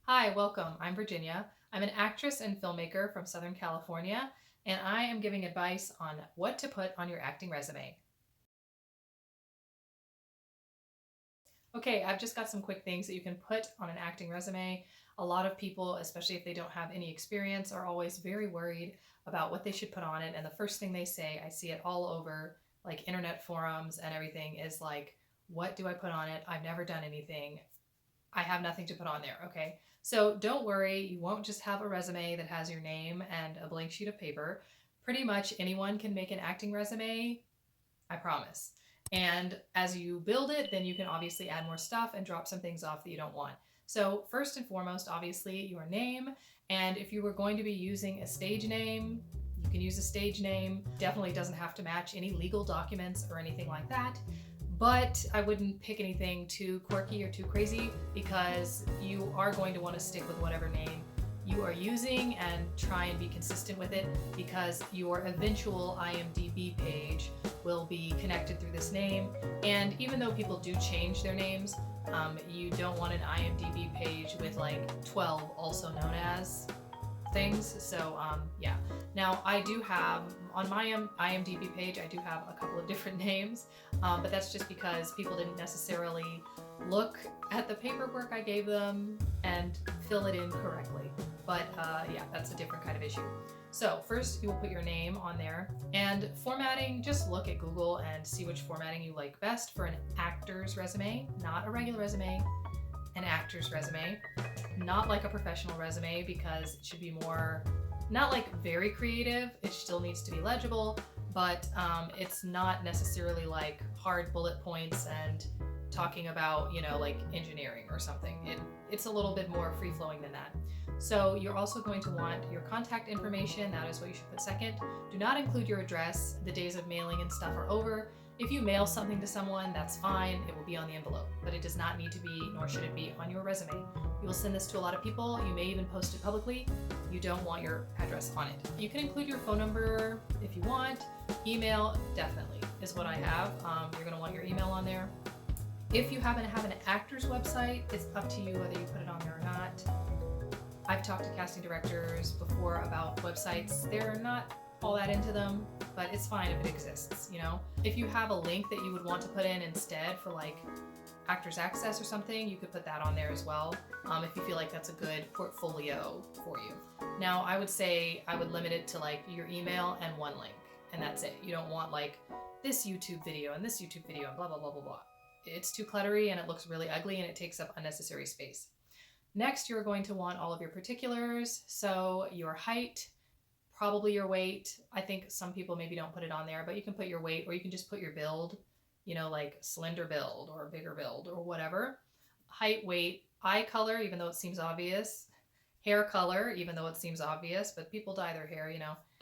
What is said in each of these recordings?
Hi, welcome. I'm Virginia. I'm an actress and filmmaker from Southern California, and I am giving advice on what to put on your acting resume. Okay, I've just got some quick things that you can put on an acting resume. A lot of people, especially if they don't have any experience, are always very worried about what they should put on it. And the first thing they say, I see it all over like internet forums and everything, is like, what do I put on it? I've never done anything. I have nothing to put on there, okay? So don't worry, you won't just have a resume that has your name and a blank sheet of paper. Pretty much anyone can make an acting resume, I promise. And as you build it, then you can obviously add more stuff and drop some things off that you don't want. So, first and foremost, obviously, your name. And if you were going to be using a stage name, you can use a stage name. Definitely doesn't have to match any legal documents or anything like that. But I wouldn't pick anything too quirky or too crazy because you are going to want to stick with whatever name you are using and try and be consistent with it because your eventual IMDb page will be connected through this name. And even though people do change their names, you don't want an IMDb page with like 12 also known as things. So yeah. Now I do have on my IMDb page, I do have a couple of different names, but that's just because people didn't necessarily look at the paperwork I gave them and fill it in correctly. But yeah, that's a different kind of issue. So first you will put your name on there, and formatting, just look at Google and see which formatting you like best for an actor's resume, not a regular resume, an actor's resume, not like a professional resume because it should be more, not like very creative, it still needs to be legible, but it's not necessarily like hard bullet points and talking about, like engineering or something. It's a little bit more free flowing than that. So you're also going to want your contact information. That is what you should put second. Do not include your address. The days of mailing and stuff are over. If you mail something to someone, that's fine. It will be on the envelope, but it does not need to be, nor should it be, on your resume. You will send this to a lot of people. You may even post it publicly. You don't want your address on it. You can include your phone number if you want. Email, definitely, is what I have. You're going to want your email on there. If you happen to have an actor's website, it's up to you whether you put it on there or not. I've talked to casting directors before about websites. They're not all that into them, but it's fine if it exists, If you have a link that you would want to put in instead for like Actors Access or something, you could put that on there as well, if you feel like that's a good portfolio for you. Now, I would say I would limit it to like your email and one link, and that's it. You don't want like this YouTube video and this YouTube video and blah, blah, blah, blah, blah. It's too cluttery and it looks really ugly and it takes up unnecessary space. Next, you're going to want all of your particulars. So your height, probably your weight. I think some people maybe don't put it on there, but you can put your weight, or you can just put your build, like slender build or bigger build or whatever. Height, weight, eye color, even though it seems obvious. Hair color, even though it seems obvious, but people dye their hair,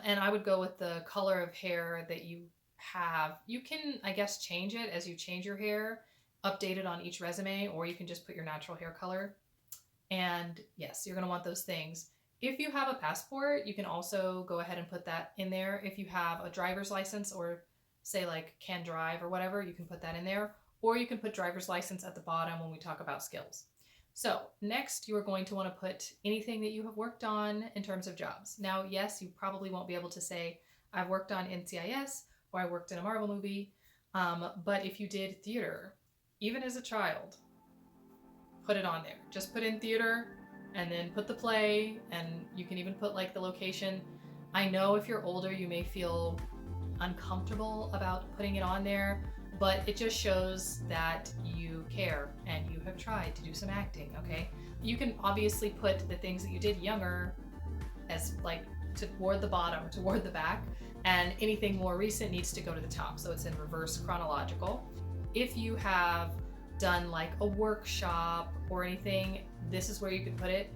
And I would go with the color of hair that you have. You can, I guess, change it as you change your hair, update it on each resume, or you can just put your natural hair color. And yes, you're going to want those things. If you have a passport, you can also go ahead and put that in there. If you have a driver's license, or say like can drive or whatever, you can put that in there. Or you can put driver's license at the bottom when we talk about skills. So next, you are going to want to put anything that you have worked on in terms of jobs. Now, yes, you probably won't be able to say, I've worked on NCIS or I worked in a Marvel movie. But if you did theater, even as a child, put it on there. Just put in theater and then put the play, and you can even put like the location. I know if you're older, you may feel uncomfortable about putting it on there, but it just shows that you care and you have tried to do some acting, okay? You can obviously put the things that you did younger as like toward the bottom, toward the back, and anything more recent needs to go to the top, so it's in reverse chronological. If you have done like a workshop or anything, this is where you could put it.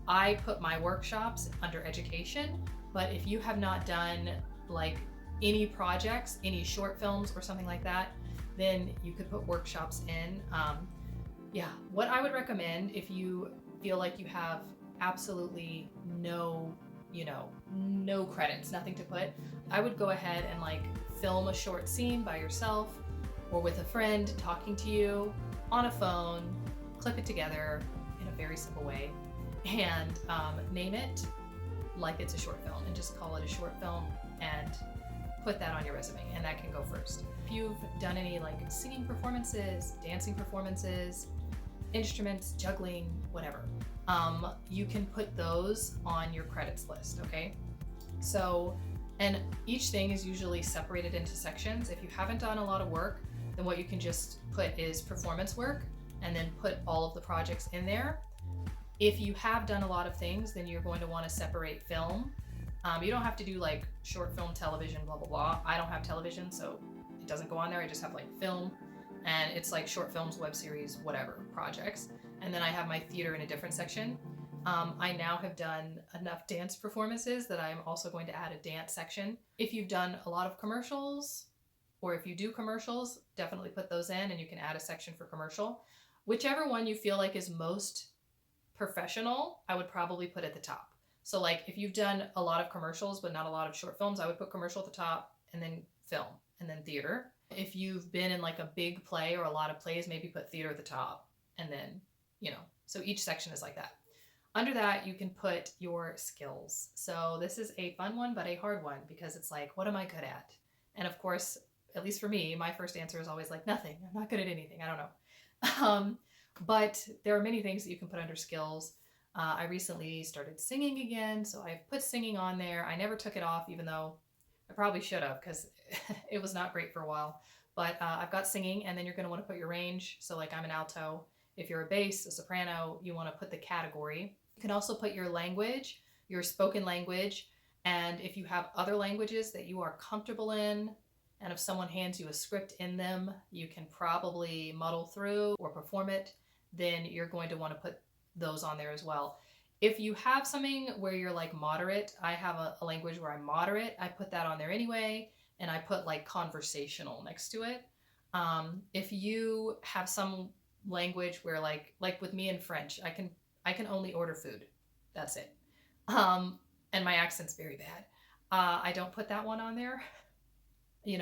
I put my workshops under education, but if you have not done like any projects, any short films or something like that, then you could put workshops in. Yeah, what I would recommend if you feel like you have absolutely no credits, nothing to put, I would go ahead and like film a short scene by yourself or with a friend talking to you on a phone, clip it together in a very simple way, and name it like it's a short film and just call it a short film and put that on your resume, and that can go first. If you've done any like singing performances, dancing performances, instruments, juggling, whatever, you can put those on your credits list, okay? So, and each thing is usually separated into sections. If you haven't done a lot of work, then what you can just put is performance work and then put all of the projects in there. If you have done a lot of things, then you're going to want to separate film. You don't have to do like short film, television, blah, blah, blah. I don't have television, so it doesn't go on there. I just have like film, and it's like short films, web series, whatever projects. And then I have my theater in a different section. I now have done enough dance performances that I'm also going to add a dance section. If you've done a lot of commercials, or if you do commercials, definitely put those in, and you can add a section for commercial. Whichever one you feel like is most professional, I would probably put at the top. So like if you've done a lot of commercials but not a lot of short films, I would put commercial at the top, and then film, and then theater. If you've been in like a big play or a lot of plays, maybe put theater at the top, and then, so each section is like that. Under that, you can put your skills. So this is a fun one, but a hard one, because it's like, what am I good at? And of course, at least for me, my first answer is always like, nothing. I'm not good at anything. I don't know. But there are many things that you can put under skills. I recently started singing again, so I've put singing on there. I never took it off, even though I probably should have, because it was not great for a while. But I've got singing, and then you're going to want to put your range. So like I'm an alto. If you're a bass, a soprano, you want to put the category. You can also put your language, your spoken language, and if you have other languages that you are comfortable in, and if someone hands you a script in them, you can probably muddle through or perform it, then you're going to want to put those on there as well. If you have something where you're like moderate, I have a language where I'm moderate, I put that on there anyway, and I put like conversational next to it. If you have some language where like with me in French, I can only order food. That's it. And my accent's very bad. I don't put that one on there. You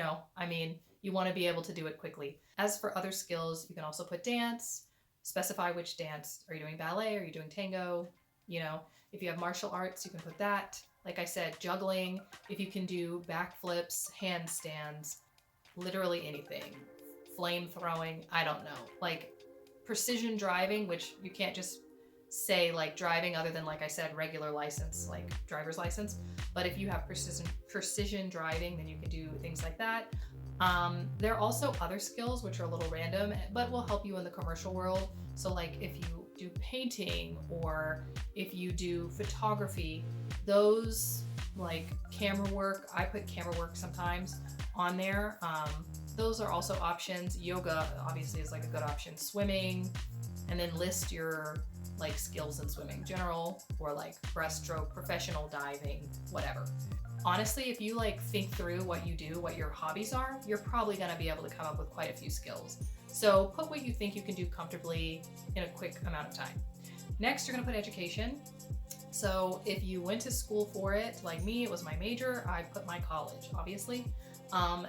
want to be able to do it quickly. As for other skills, you can also put dance, specify which dance. Are you doing ballet? Are you doing tango? If you have martial arts, you can put that. Like I said, juggling, if you can do backflips, handstands, literally anything. Flame throwing, I don't know. Like precision driving, which you can't just say like driving other than, like I said, regular license, like driver's license. But if you have precision driving, then you can do things like that. There are also other skills which are a little random, but will help you in the commercial world. So like if you do painting, or if you do photography, those like camera work, I put camera work sometimes on there. Those are also options. Yoga obviously is like a good option. Swimming, and then list your like skills in swimming, general or like breaststroke, professional diving, whatever. Honestly, if you like think through what you do, what your hobbies are, you're probably going to be able to come up with quite a few skills. So put what you think you can do comfortably in a quick amount of time. Next, you're going to put education. So if you went to school for it, like me, it was my major, I put my college, obviously.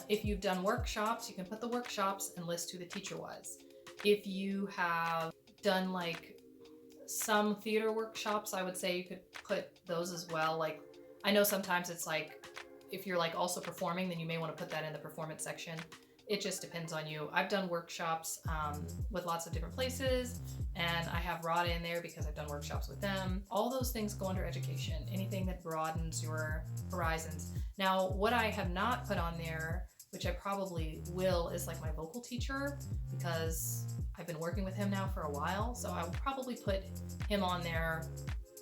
If you've done workshops, you can put the workshops and list who the teacher was. If you have done like some theater workshops, I would say you could put those as well. Like I know sometimes it's like if you're like also performing, then you may want to put that in the performance section. It just depends on you. I've done workshops with lots of different places, and I have RADA in there because I've done workshops with them. All those things go under education, anything that broadens your horizons. Now, what I have not put on there, which I probably will, is like my vocal teacher, because I've been working with him now for a while, so I will probably put him on there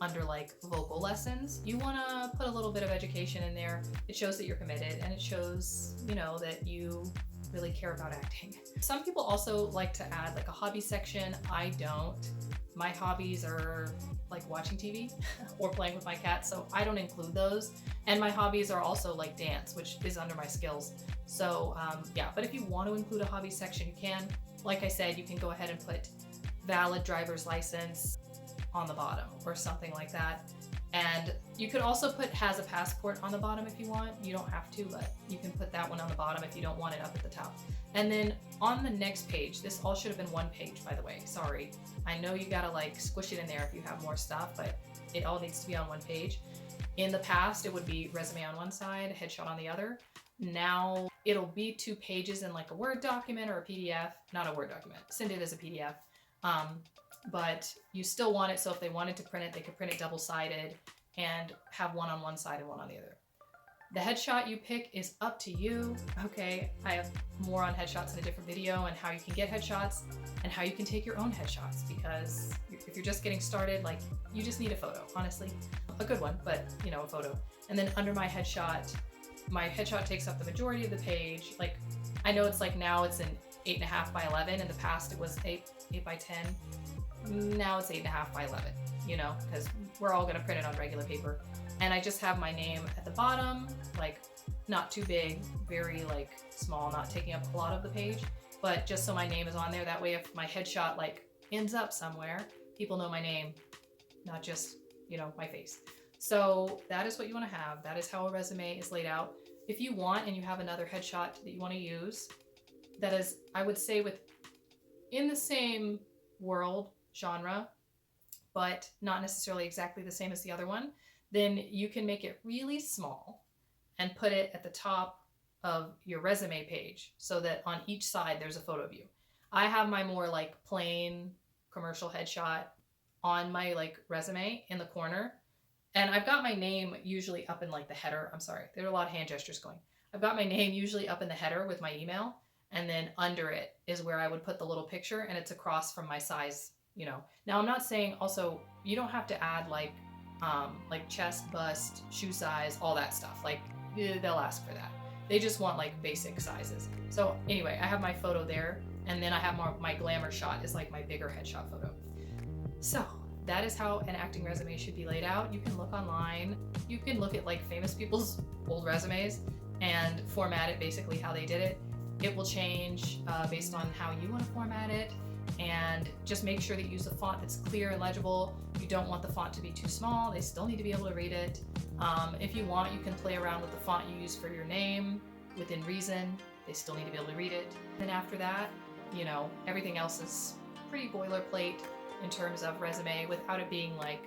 under like vocal lessons. You want to put a little bit of education in there. It shows that you're committed, and it shows, that you really care about acting. Some people also like to add like a hobby section. I don't. My hobbies are like watching TV or playing with my cat, so I don't include those. And my hobbies are also like dance, which is under my skills. So yeah, but if you want to include a hobby section, you can. Like I said, you can go ahead and put valid driver's license on the bottom or something like that. And you could also put has a passport on the bottom if you want. You don't have to, but you can put that one on the bottom if you don't want it up at the top. And then on the next page, this all should have been one page, by the way. Sorry. I know you gotta like squish it in there if you have more stuff, but it all needs to be on one page. In the past, it would be resume on one side, headshot on the other. Now it'll be 2 pages in like a Word document or a PDF, not a Word document, send it as a PDF. But you still want it, so if they wanted to print it, they could print it double-sided and have one on one side and one on the other. The headshot you pick is up to you. Okay, I have more on headshots in a different video and how you can get headshots and how you can take your own headshots, because if you're just getting started, like, you just need a photo, honestly. A good one, but you know, a photo. And then under my headshot takes up the majority of the page. Like, I know it's like now it's an 8.5 by 11. In the past it was 8 by 10. Now it's 8.5 by 11, you know, because we're all gonna print it on regular paper. And I just have my name at the bottom, like not too big, very like small, not taking up a lot of the page, but just so my name is on there. That way if my headshot like ends up somewhere, people know my name, not just, you know, my face. So that is what you want to have. That is how a resume is laid out. If you want and you have another headshot that you want to use, that is, I would say, in the same world, genre, but not necessarily exactly the same as the other one, then you can make it really small and put it at the top of your resume page so that on each side there's a photo of you. I have my more like plain commercial headshot on my like resume in the corner, and I've got my name usually up in like the header. I'm sorry, there are a lot of hand gestures going. I've got my name usually up in the header with my email, and then under it is where I would put the little picture, and it's across from my size, you know. Now I'm not saying also you don't have to add like chest, bust, shoe size, all that stuff. Like they'll ask for that. They just want like basic sizes. So anyway, I have my photo there, and then I have my glamour shot is like my bigger headshot photo. So that is how an acting resume should be laid out. You can look online. You can look at like famous people's old resumes and format it basically how they did it. It will change based on how you want to format it, and just make sure that you use a font that's clear and legible. You don't want the font to be too small. They still need to be able to read it. If you want, you can play around with the font you use for your name within reason. They still need to be able to read it. And after that, you know, everything else is pretty boilerplate in terms of resume without it being like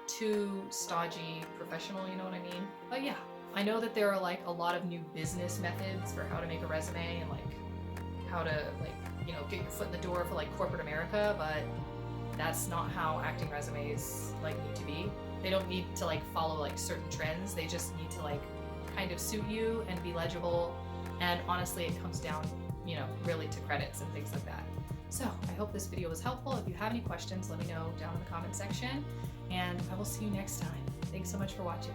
too stodgy professional, you know what I mean? But yeah, I know that there are like a lot of new business methods for how to make a resume and like how to like, you know, get your foot in the door for like corporate America, but that's not how acting resumes like need to be. They don't need to like follow like certain trends. They just need to like kind of suit you and be legible. And honestly, it comes down, you know, really to credits and things like that. So I hope this video was helpful. If you have any questions, let me know down in the comment section, and I will see you next time. Thanks so much for watching.